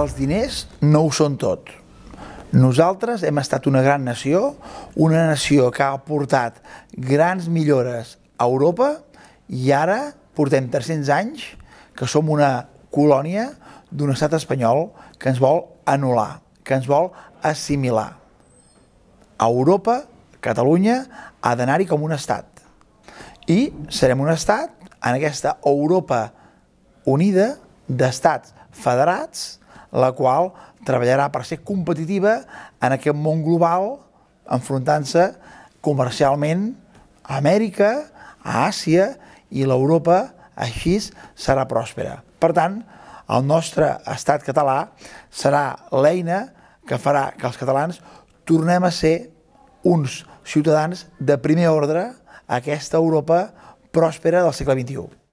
els diners no ho són tot. Nosaltres hem estat una gran nació que ha portat grans millores a Europa i ara portem 300 anys que som una colònia d'un estat espanyol que ens vol anul·lar, que ens vol assimilar. A Europa, Catalunya ha d'anar-hi com un estat. I serem un estat en aquesta Europa unida d'estats federats, la qual treballarà per ser competitiva en aquest món global, enfrontant-se comercialment a Amèrica, a Àsia, i l'Europa així serà pròspera. Per tant, el nostre estat català serà l'eina que farà que els catalans tornem a ser uns ciutadans de primer ordre a aquesta Europa pròspera del segle XXI.